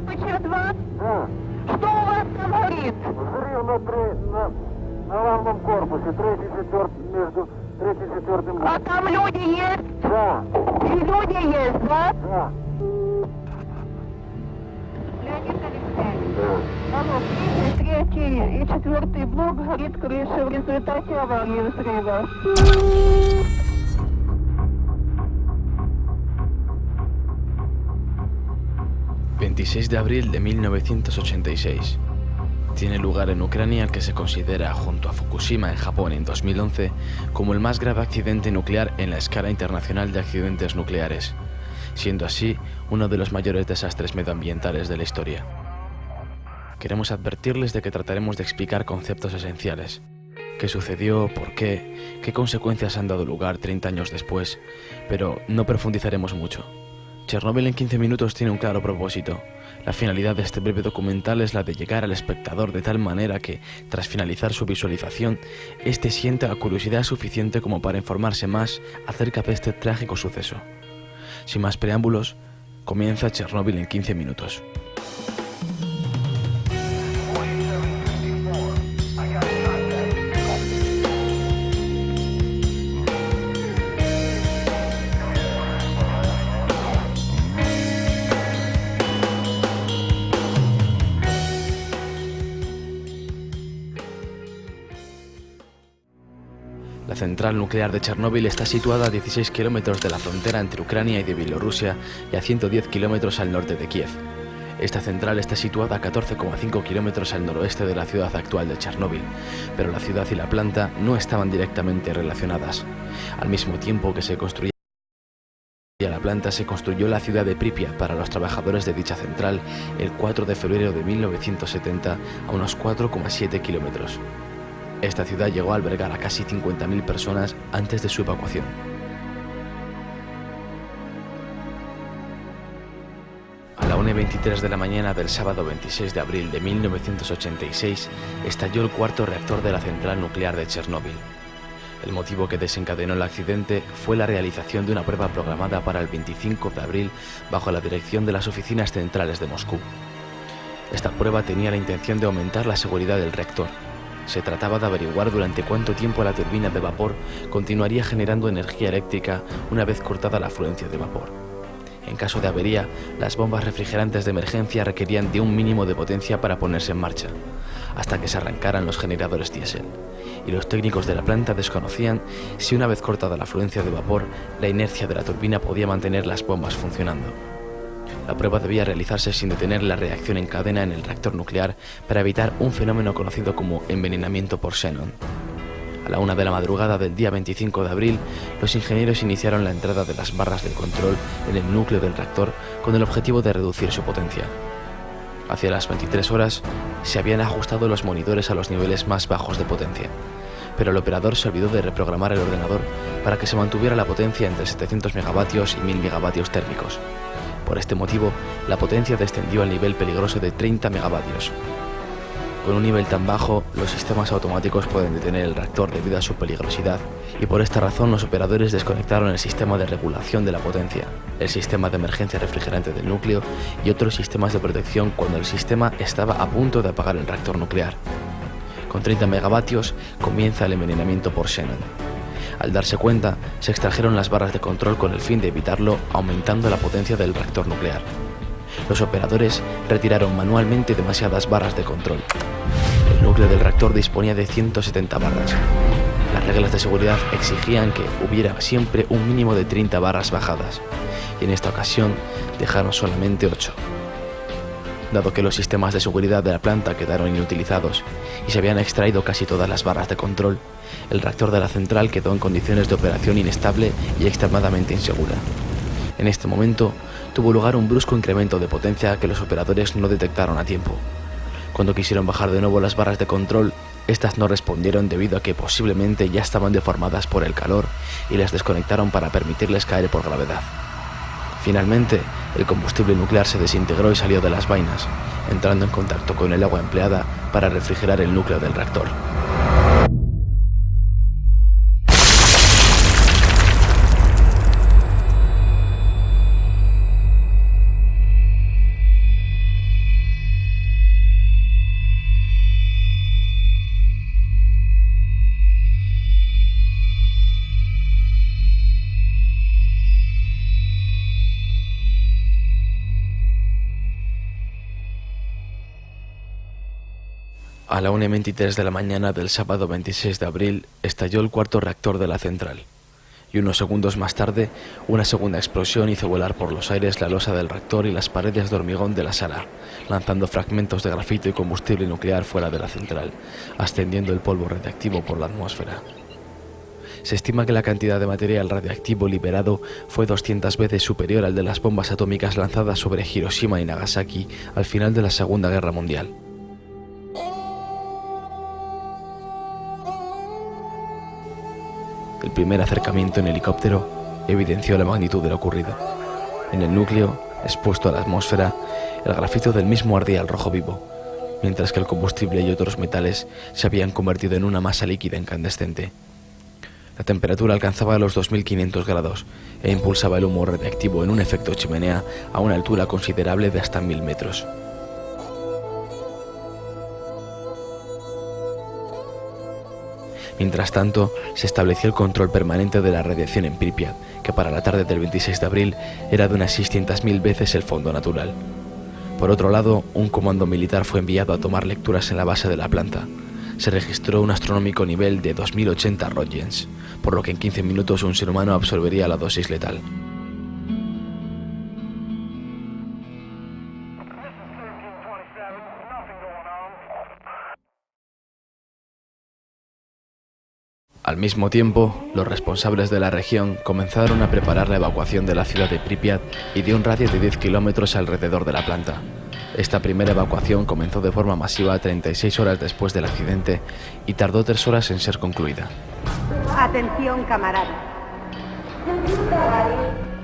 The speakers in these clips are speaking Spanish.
ПЧ-2? Да. Что у вас там горит? Взрыв на главном корпусе, между третьим и четвертым. А там люди есть? Да. И люди есть, да? Да. Леонид Алексеевич. Да. Алло, третий и четвертый блок горит крыша в результате аварии взрыва. 26 de abril de 1986. Tiene lugar en Ucrania el que se considera, junto a Fukushima en Japón en 2011, como el más grave accidente nuclear en la escala internacional de accidentes nucleares, siendo así uno de los mayores desastres medioambientales de la historia. Queremos advertirles de que trataremos de explicar conceptos esenciales. ¿Qué sucedió? ¿Por qué? ¿Qué consecuencias han dado lugar 30 años después? Pero no profundizaremos mucho. Chernóbil en 15 minutos tiene un claro propósito. La finalidad de este breve documental es la de llegar al espectador de tal manera que, tras finalizar su visualización, éste sienta curiosidad suficiente como para informarse más acerca de este trágico suceso. Sin más preámbulos, comienza Chernóbil en 15 minutos. La central nuclear de Chernóbil está situada a 16 kilómetros de la frontera entre Ucrania y de Bielorrusia y a 110 kilómetros al norte de Kiev. Esta central está situada a 14,5 kilómetros al noroeste de la ciudad actual de Chernóbil, pero la ciudad y la planta no estaban directamente relacionadas. Al mismo tiempo que se construía la planta, se construyó la ciudad de Pripyat para los trabajadores de dicha central el 4 de febrero de 1970 a unos 4,7 kilómetros. Esta ciudad llegó a albergar a casi 50.000 personas antes de su evacuación. A la 1:23 de la mañana del sábado 26 de abril de 1986 estalló el cuarto reactor de la central nuclear de Chernóbil. El motivo que desencadenó el accidente fue la realización de una prueba programada para el 25 de abril bajo la dirección de las oficinas centrales de Moscú. Esta prueba tenía la intención de aumentar la seguridad del reactor. Se trataba de averiguar durante cuánto tiempo la turbina de vapor continuaría generando energía eléctrica una vez cortada la afluencia de vapor. En caso de avería, las bombas refrigerantes de emergencia requerían de un mínimo de potencia para ponerse en marcha, hasta que se arrancaran los generadores diésel, y los técnicos de la planta desconocían si una vez cortada la afluencia de vapor, la inercia de la turbina podía mantener las bombas funcionando. La prueba debía realizarse sin detener la reacción en cadena en el reactor nuclear para evitar un fenómeno conocido como envenenamiento por xenón. A la 1 de la madrugada del día 25 de abril, los ingenieros iniciaron la entrada de las barras de control en el núcleo del reactor con el objetivo de reducir su potencia. Hacia las 23 horas, se habían ajustado los monitores a los niveles más bajos de potencia, pero el operador se olvidó de reprogramar el ordenador para que se mantuviera la potencia entre 700 megavatios y 1000 megavatios térmicos. Por este motivo, la potencia descendió al nivel peligroso de 30 megavatios. Con un nivel tan bajo, los sistemas automáticos pueden detener el reactor debido a su peligrosidad, y por esta razón los operadores desconectaron el sistema de regulación de la potencia, el sistema de emergencia refrigerante del núcleo y otros sistemas de protección cuando el sistema estaba a punto de apagar el reactor nuclear. Con 30 megavatios comienza el envenenamiento por xenón. Al darse cuenta, se extrajeron las barras de control con el fin de evitarlo, aumentando la potencia del reactor nuclear. Los operadores retiraron manualmente demasiadas barras de control. El núcleo del reactor disponía de 170 barras. Las reglas de seguridad exigían que hubiera siempre un mínimo de 30 barras bajadas, y en esta ocasión dejaron solamente 8. Dado que los sistemas de seguridad de la planta quedaron inutilizados y se habían extraído casi todas las barras de control, el reactor de la central quedó en condiciones de operación inestable y extremadamente insegura. En este momento, tuvo lugar un brusco incremento de potencia que los operadores no detectaron a tiempo. Cuando quisieron bajar de nuevo las barras de control, estas no respondieron debido a que posiblemente ya estaban deformadas por el calor y las desconectaron para permitirles caer por gravedad. Finalmente, el combustible nuclear se desintegró y salió de las vainas, entrando en contacto con el agua empleada para refrigerar el núcleo del reactor. A la 1:23 de la mañana del sábado 26 de abril estalló el cuarto reactor de la central, y unos segundos más tarde una segunda explosión hizo volar por los aires la losa del reactor y las paredes de hormigón de la sala, lanzando fragmentos de grafito y combustible nuclear fuera de la central, ascendiendo el polvo radiactivo por la atmósfera. Se estima que la cantidad de material radiactivo liberado fue 200 veces superior al de las bombas atómicas lanzadas sobre Hiroshima y Nagasaki al final de la Segunda Guerra Mundial. El primer acercamiento en helicóptero evidenció la magnitud de lo ocurrido. En el núcleo, expuesto a la atmósfera, el grafito del mismo ardía al rojo vivo, mientras que el combustible y otros metales se habían convertido en una masa líquida incandescente. La temperatura alcanzaba los 2500 grados e impulsaba el humo radiactivo en un efecto chimenea a una altura considerable de hasta 1000 metros. Mientras tanto, se estableció el control permanente de la radiación en Pripyat, que para la tarde del 26 de abril era de unas 600.000 veces el fondo natural. Por otro lado, un comando militar fue enviado a tomar lecturas en la base de la planta. Se registró un astronómico nivel de 2080 Roentgens, por lo que en 15 minutos un ser humano absorbería la dosis letal. Al mismo tiempo, los responsables de la región comenzaron a preparar la evacuación de la ciudad de Pripyat y de un radio de 10 kilómetros alrededor de la planta. Esta primera evacuación comenzó de forma masiva 36 horas después del accidente y tardó 3 horas en ser concluida. Atención, camaradas.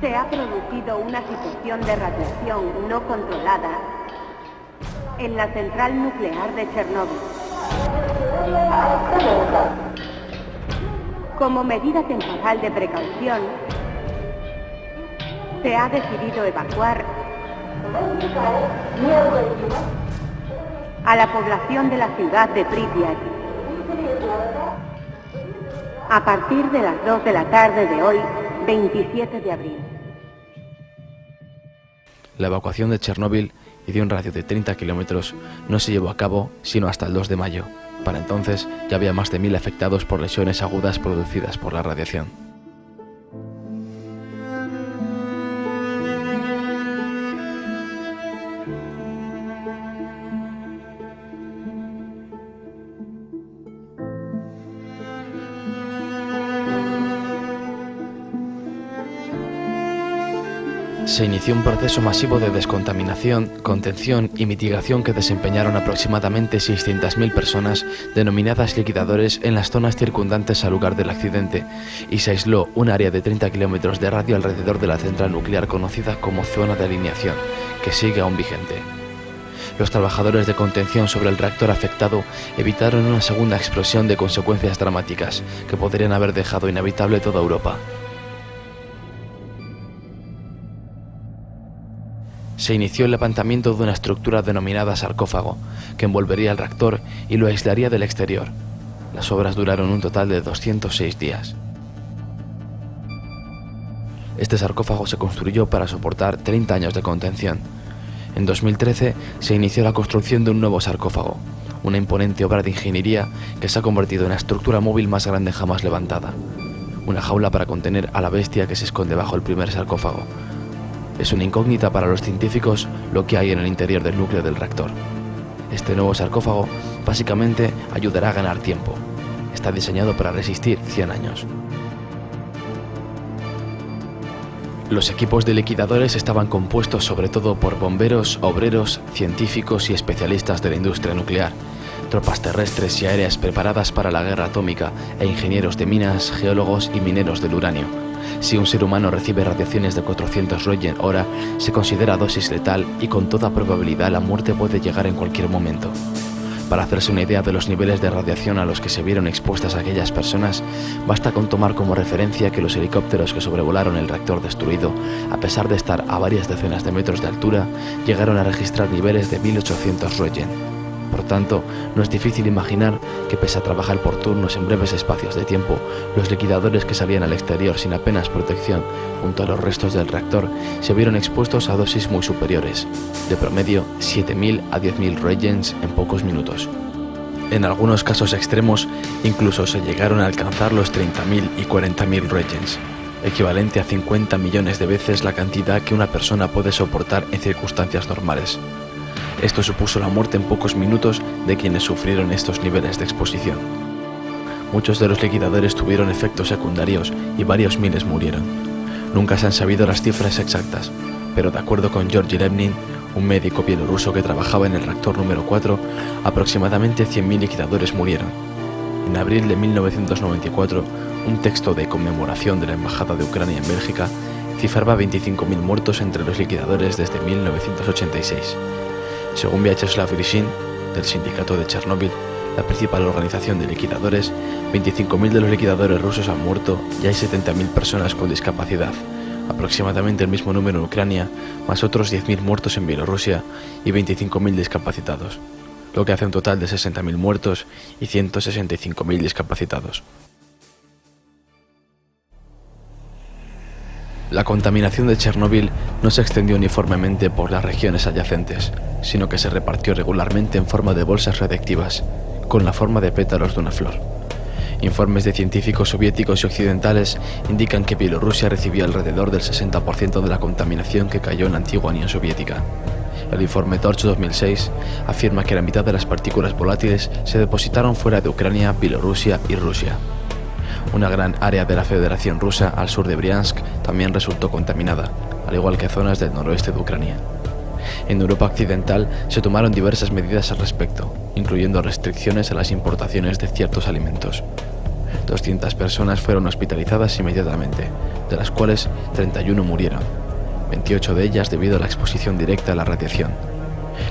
Se ha producido una situación de radiación no controlada en la central nuclear de Chernóbil. Como medida temporal de precaución, se ha decidido evacuar a la población de la ciudad de Pripyat a partir de las 2 de la tarde de hoy, 27 de abril. La evacuación de Chernóbil y de un radio de 30 kilómetros no se llevó a cabo sino hasta el 2 de mayo. Para entonces ya había más de 1000 afectados por lesiones agudas producidas por la radiación. Se inició un proceso masivo de descontaminación, contención y mitigación que desempeñaron aproximadamente 600.000 personas denominadas liquidadores en las zonas circundantes al lugar del accidente, y se aisló un área de 30 kilómetros de radio alrededor de la central nuclear conocida como zona de alineación, que sigue aún vigente. Los trabajadores de contención sobre el reactor afectado evitaron una segunda explosión de consecuencias dramáticas que podrían haber dejado inhabitable toda Europa. Se inició el levantamiento de una estructura denominada sarcófago, que envolvería el reactor y lo aislaría del exterior. Las obras duraron un total de 206 días. Este sarcófago se construyó para soportar 30 años de contención. En 2013 se inició la construcción de un nuevo sarcófago, una imponente obra de ingeniería que se ha convertido en la estructura móvil más grande jamás levantada. Una jaula para contener a la bestia que se esconde bajo el primer sarcófago. Es una incógnita para los científicos lo que hay en el interior del núcleo del reactor. Este nuevo sarcófago básicamente ayudará a ganar tiempo. Está diseñado para resistir 100 años. Los equipos de liquidadores estaban compuestos sobre todo por bomberos, obreros, científicos y especialistas de la industria nuclear, tropas terrestres y aéreas preparadas para la guerra atómica e ingenieros de minas, geólogos y mineros del uranio. Si un ser humano recibe radiaciones de 400 Roentgen hora, se considera dosis letal y con toda probabilidad la muerte puede llegar en cualquier momento. Para hacerse una idea de los niveles de radiación a los que se vieron expuestas aquellas personas, basta con tomar como referencia que los helicópteros que sobrevolaron el reactor destruido, a pesar de estar a varias decenas de metros de altura, llegaron a registrar niveles de 1800 Roentgen. Por tanto, no es difícil imaginar que pese a trabajar por turnos en breves espacios de tiempo, los liquidadores que salían al exterior sin apenas protección junto a los restos del reactor se vieron expuestos a dosis muy superiores, de promedio 7.000 a 10.000 Roentgens en pocos minutos. En algunos casos extremos, incluso se llegaron a alcanzar los 30.000 y 40.000 regens, equivalente a 50 millones de veces la cantidad que una persona puede soportar en circunstancias normales. Esto supuso la muerte en pocos minutos de quienes sufrieron estos niveles de exposición. Muchos de los liquidadores tuvieron efectos secundarios y varios miles murieron. Nunca se han sabido las cifras exactas, pero de acuerdo con Georgi Levnin, un médico bielorruso que trabajaba en el reactor número 4, aproximadamente 100.000 liquidadores murieron. En abril de 1994, un texto de conmemoración de la Embajada de Ucrania en Bélgica cifraba 25.000 muertos entre los liquidadores desde 1986. Según Vyacheslav Grishin, del sindicato de Chernóbil, la principal organización de liquidadores, 25.000 de los liquidadores rusos han muerto y hay 70.000 personas con discapacidad, aproximadamente el mismo número en Ucrania, más otros 10.000 muertos en Bielorrusia y 25.000 discapacitados, lo que hace un total de 60.000 muertos y 165.000 discapacitados. La contaminación de Chernóbil no se extendió uniformemente por las regiones adyacentes, sino que se repartió regularmente en forma de bolsas radiactivas, con la forma de pétalos de una flor. Informes de científicos soviéticos y occidentales indican que Bielorrusia recibió alrededor del 60% de la contaminación que cayó en la antigua Unión Soviética. El informe Torch 2006 afirma que la mitad de las partículas volátiles se depositaron fuera de Ucrania, Bielorrusia y Rusia. Una gran área de la Federación Rusa al sur de Briansk también resultó contaminada, al igual que zonas del noroeste de Ucrania. En Europa Occidental se tomaron diversas medidas al respecto, incluyendo restricciones a las importaciones de ciertos alimentos. 200 personas fueron hospitalizadas inmediatamente, de las cuales 31 murieron, 28 de ellas debido a la exposición directa a la radiación.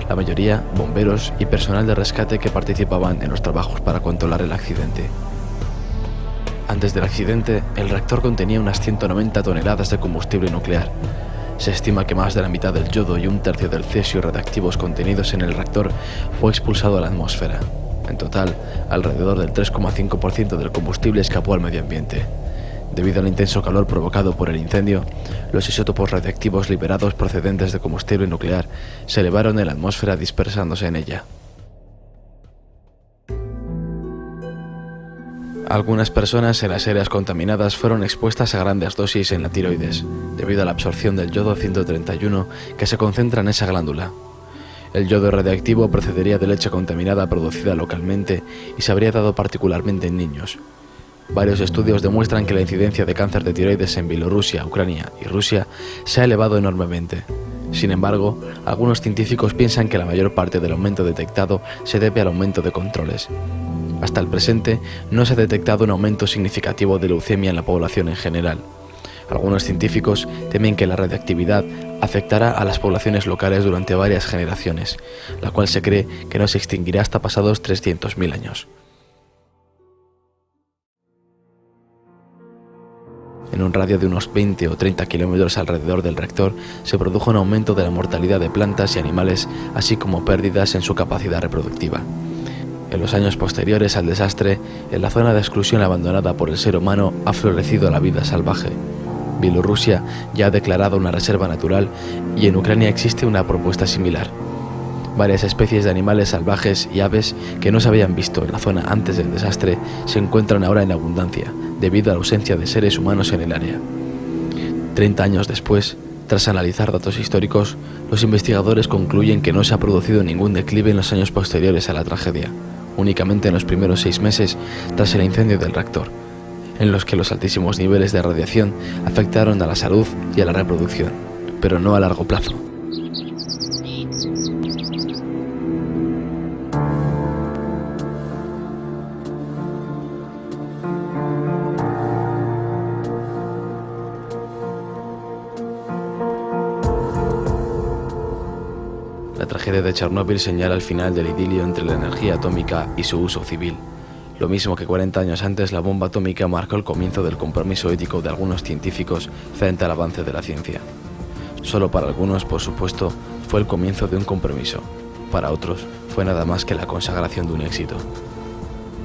La mayoría, bomberos y personal de rescate que participaban en los trabajos para controlar el accidente. Antes del accidente, el reactor contenía unas 190 toneladas de combustible nuclear. Se estima que más de la mitad del yodo y un tercio del cesio radiactivos contenidos en el reactor fue expulsado a la atmósfera. En total, alrededor del 3,5% del combustible escapó al medio ambiente. Debido al intenso calor provocado por el incendio, los isótopos radiactivos liberados procedentes de combustible nuclear se elevaron en la atmósfera dispersándose en ella. Algunas personas en las áreas contaminadas fueron expuestas a grandes dosis en la tiroides, debido a la absorción del yodo 131 que se concentra en esa glándula. El yodo radiactivo procedería de leche contaminada producida localmente y se habría dado particularmente en niños. Varios estudios demuestran que la incidencia de cáncer de tiroides en Bielorrusia, Ucrania y Rusia se ha elevado enormemente. Sin embargo, algunos científicos piensan que la mayor parte del aumento detectado se debe al aumento de controles. Hasta el presente, no se ha detectado un aumento significativo de leucemia en la población en general. Algunos científicos temen que la radiactividad afectará a las poblaciones locales durante varias generaciones, la cual se cree que no se extinguirá hasta pasados 300.000 años. En un radio de unos 20 o 30 kilómetros alrededor del reactor se produjo un aumento de la mortalidad de plantas y animales, así como pérdidas en su capacidad reproductiva. En los años posteriores al desastre, en la zona de exclusión abandonada por el ser humano ha florecido la vida salvaje. Bielorrusia ya ha declarado una reserva natural y en Ucrania existe una propuesta similar. Varias especies de animales salvajes y aves que no se habían visto en la zona antes del desastre se encuentran ahora en abundancia, debido a la ausencia de seres humanos en el área. 30 años después, tras analizar datos históricos, los investigadores concluyen que no se ha producido ningún declive en los años posteriores a la tragedia, únicamente en los primeros 6 meses tras el incendio del reactor, en los que los altísimos niveles de radiación afectaron a la salud y a la reproducción, pero no a largo plazo. La tragedia de Chernóbil señala el final del idilio entre la energía atómica y su uso civil. Lo mismo que 40 años antes, la bomba atómica marcó el comienzo del compromiso ético de algunos científicos frente al avance de la ciencia. Solo para algunos, por supuesto, fue el comienzo de un compromiso. Para otros, fue nada más que la consagración de un éxito.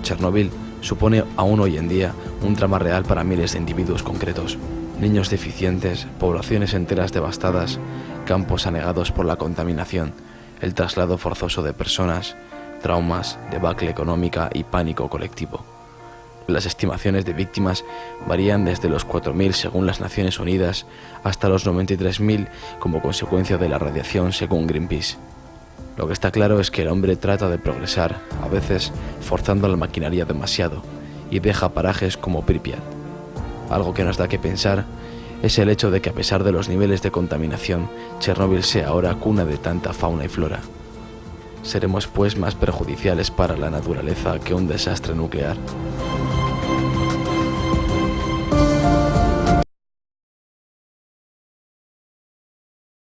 Chernóbil supone aún hoy en día un drama real para miles de individuos concretos. Niños deficientes, poblaciones enteras devastadas, campos anegados por la contaminación, el traslado forzoso de personas, traumas, debacle económica y pánico colectivo. Las estimaciones de víctimas varían desde los 4.000 según las Naciones Unidas hasta los 93.000 como consecuencia de la radiación según Greenpeace. Lo que está claro es que el hombre trata de progresar, a veces forzando la maquinaria demasiado, y deja parajes como Pripyat. Algo que nos da que pensar es el hecho de que a pesar de los niveles de contaminación, Chernóbil sea ahora cuna de tanta fauna y flora. ¿Seremos pues más perjudiciales para la naturaleza que un desastre nuclear?